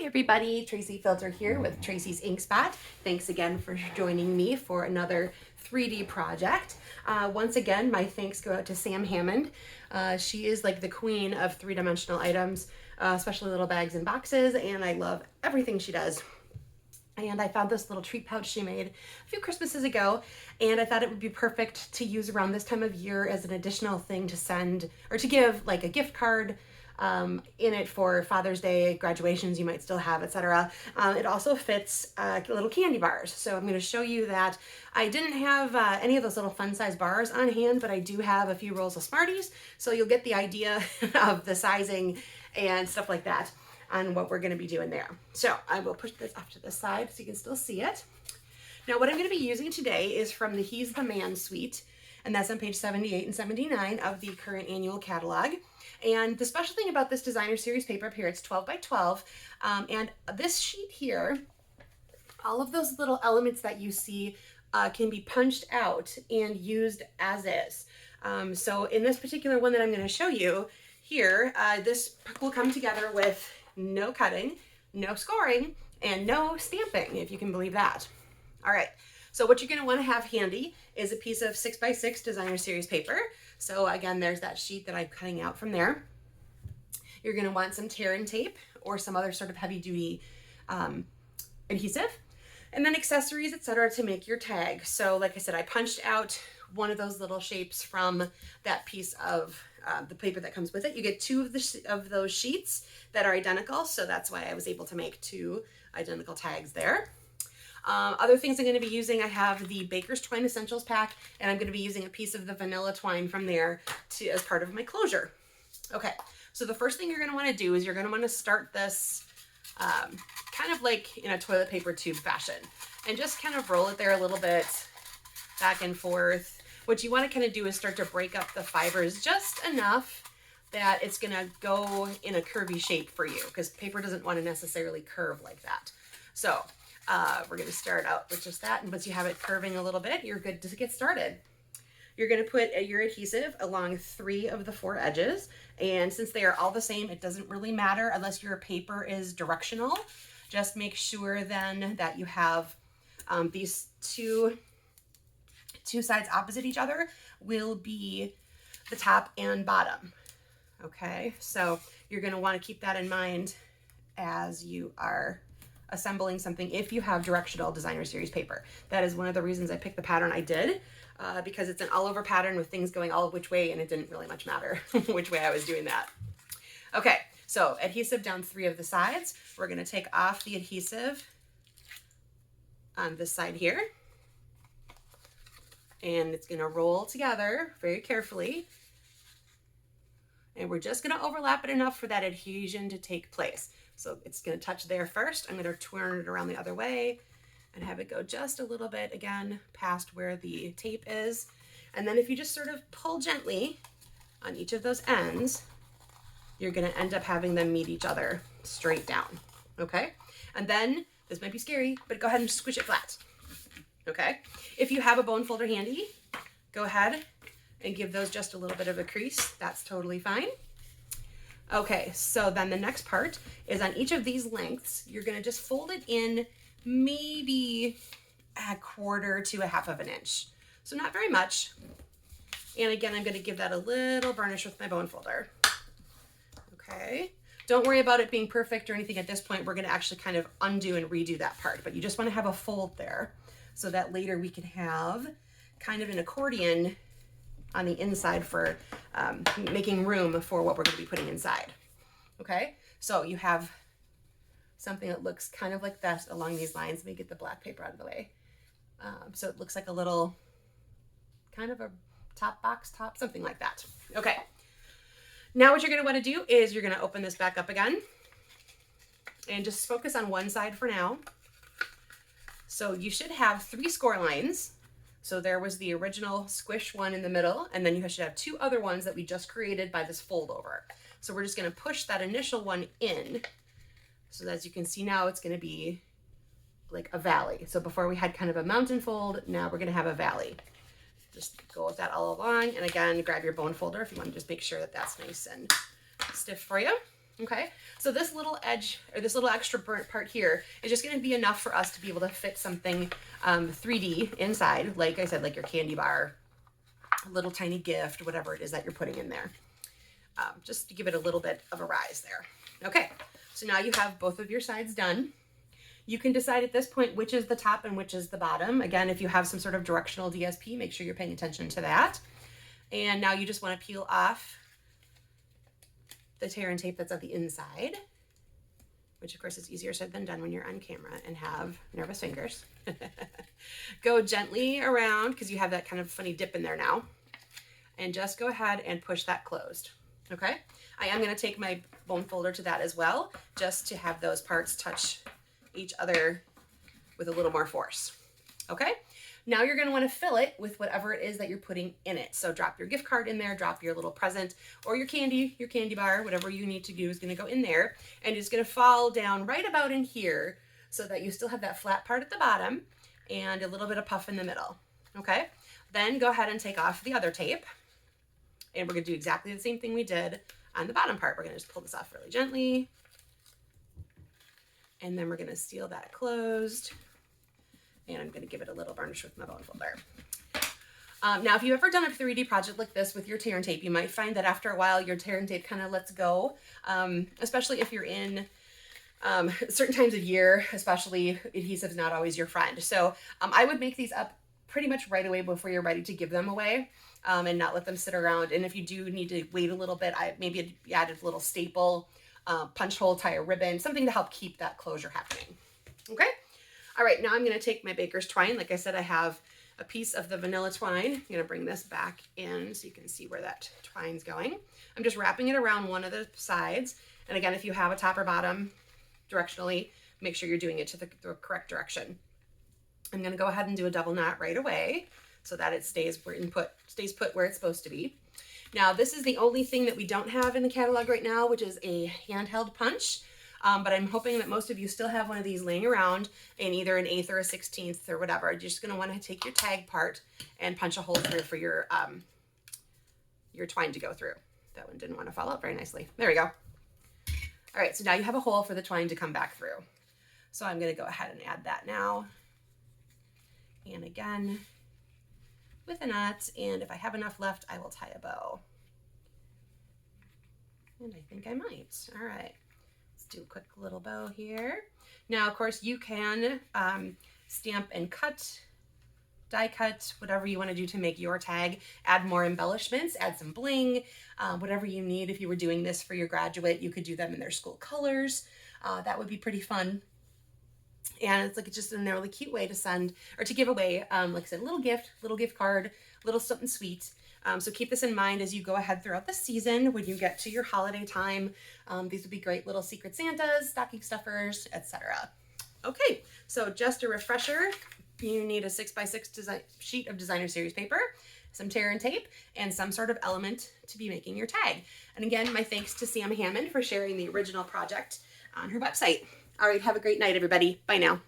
Hi everybody, Tracy Filter here with Tracy's Ink Spot. Thanks again for joining me for another 3D project. Once again, my thanks go out to Sam Hammond. She is like the queen of three-dimensional items, especially little bags and boxes, and I love everything she does. And I found this little treat pouch she made a few Christmases ago, and I thought it would be perfect to use around this time of year as an additional thing to send or to give like a gift card in it for Father's Day, graduations you might still have, etc. It also fits little candy bars. So I'm going to show you that I didn't have any of those little fun size bars on hand, but I do have a few rolls of Smarties. So you'll get the idea of the sizing and stuff like that on what we're going to be doing there. So I will push this off to the side so you can still see it. Now what I'm going to be using today is from the He's the Man suite, and that's on page 78 and 79 of the current annual catalog. And the special thing about this designer series paper up here, it's 12 by 12, and this sheet here, all of those little elements that you see can be punched out and used as is. So in this particular one that I'm going to show you here, this will come together with no cutting, no scoring, and no stamping, if you can believe that. All right, so what you're going to want to have handy is a piece of 6x6 designer series paper. So again, there's that sheet that I'm cutting out from there. You're going to want some tear and tape or some other sort of heavy duty adhesive, and then accessories, etc., to make your tag. So like I said, I punched out one of those little shapes from that piece of the paper that comes with it. You get two of those sheets that are identical, so that's why I was able to make two identical tags there. Other things I'm going to be using, I have the Baker's Twine Essentials pack, and I'm going to be using a piece of the vanilla twine from there as part of my closure. Okay, so the first thing you're going to want to do is you're going to want to start this kind of like in a toilet paper tube fashion, and just kind of roll it there a little bit back and forth. What you want to kind of do is start to break up the fibers just enough that it's going to go in a curvy shape for you, because paper doesn't want to necessarily curve like that. So we're going to start out with just that, and once you have it curving a little bit, you're good to get started. You're going to put your adhesive along 3 of the 4 edges, and since they are all the same, it doesn't really matter unless your paper is directional. Just make sure then that you have these two sides opposite each other will be the top and bottom. Okay, so you're going to want to keep that in mind as you are assembling something if you have directional designer series paper. That is one of the reasons I picked the pattern I did, because it's an all over pattern with things going all which way, and it didn't really much matter which way I was doing that. Okay, so adhesive down 3 of the sides. We're going to take off the adhesive on this side here, and it's going to roll together very carefully, and we're just going to overlap it enough for that adhesion to take place. So it's going to touch there first. I'm going to turn it around the other way and have it go just a little bit again past where the tape is. And then if you just sort of pull gently on each of those ends, you're going to end up having them meet each other straight down. Okay? And then, this might be scary, but go ahead and squish it flat. Okay? If you have a bone folder handy, go ahead and give those just a little bit of a crease. That's totally fine. Okay, so then the next part is on each of these lengths, you're going to just fold it in maybe 1/4 to 1/2 of an inch. So not very much. And again, I'm going to give that a little varnish with my bone folder. Okay, don't worry about it being perfect or anything at this point. We're going to actually kind of undo and redo that part, but you just want to have a fold there so that later we can have kind of an accordion on the inside for making room for what we're going to be putting inside. Okay, so you have something that looks kind of like that along these lines. Let me get the black paper out of the way. So it looks like a little kind of a top box top, something like that. Okay, now what you're going to want to do is you're going to open this back up again and just focus on one side for now. So you should have 3 score lines. So there was the original squish one in the middle, and then you should have 2 other ones that we just created by this fold over. So we're just going to push that initial one in. So as you can see now, it's going to be like a valley. So before we had kind of a mountain fold, now we're going to have a valley. Just go with that all along. And again, grab your bone folder if you want to just make sure that that's nice and stiff for you. Okay, so this little edge, or this little extra burnt part here, is just going to be enough for us to be able to fit something 3D inside, like I said, like your candy bar, a little tiny gift, whatever it is that you're putting in there, just to give it a little bit of a rise there. Okay, so now you have both of your sides done. You can decide at this point which is the top and which is the bottom. Again, if you have some sort of directional DSP, make sure you're paying attention to that. And now you just want to peel off the tear and tape that's at the inside, which of course is easier said than done when you're on camera and have nervous fingers. Go gently around because you have that kind of funny dip in there now, and just go ahead and push that closed. Okay, I am going to take my bone folder to that as well, just to have those parts touch each other with a little more force. Okay, now you're going to want to fill it with whatever it is that you're putting in it. So drop your gift card in there, drop your little present or your candy bar, whatever you need to do is going to go in there, and it's going to fall down right about in here so that you still have that flat part at the bottom and a little bit of puff in the middle. Okay, then go ahead and take off the other tape, and we're going to do exactly the same thing we did on the bottom part. We're going to just pull this off really gently, and then we're going to seal that closed. And I'm going to give it a little varnish with my bone folder. Now, if you've ever done a 3D project like this with your tear and tape, you might find that after a while your tear and tape kind of lets go, especially if you're in certain times of year, especially adhesive's not always your friend. So I would make these up pretty much right away before you're ready to give them away, and not let them sit around. And if you do need to wait a little bit, I maybe added a little staple, punch hole, tie a ribbon, something to help keep that closure happening. Okay. All right, now I'm going to take my baker's twine. Like I said, I have a piece of the vanilla twine. I'm going to bring this back in so you can see where that twine's going. I'm just wrapping it around one of the sides. And again, if you have a top or bottom directionally, make sure you're doing it to the correct direction. I'm going to go ahead and do a double knot right away so that it stays put where it's supposed to be. Now, this is the only thing that we don't have in the catalog right now, which is a handheld punch. But I'm hoping that most of you still have one of these laying around in either an 1/8 or a 1/16 or whatever. You're just going to want to take your tag part and punch a hole through for your twine to go through. That one didn't want to fall out very nicely. There we go. All right, so now you have a hole for the twine to come back through. So I'm going to go ahead and add that now. And again, with a knot, and if I have enough left, I will tie a bow. And I think I might. All right. Do a quick little bow here. Now, of course, you can stamp and cut, die cut, whatever you want to do to make your tag. Add more embellishments, add some bling, whatever you need. If you were doing this for your graduate, you could do them in their school colors. That would be pretty fun. And it's like just a really cute way to send or to give away, like I said, a little gift card, little something sweet. So keep this in mind as you go ahead throughout the season. When you get to your holiday time, these would be great little secret Santas, stocking stuffers, etc. Okay, so just a refresher, you need a 6x6 sheet of designer series paper, some tear and tape, and some sort of element to be making your tag. And again, my thanks to Sam Hammond for sharing the original project on her website. All right, have a great night, everybody. Bye now.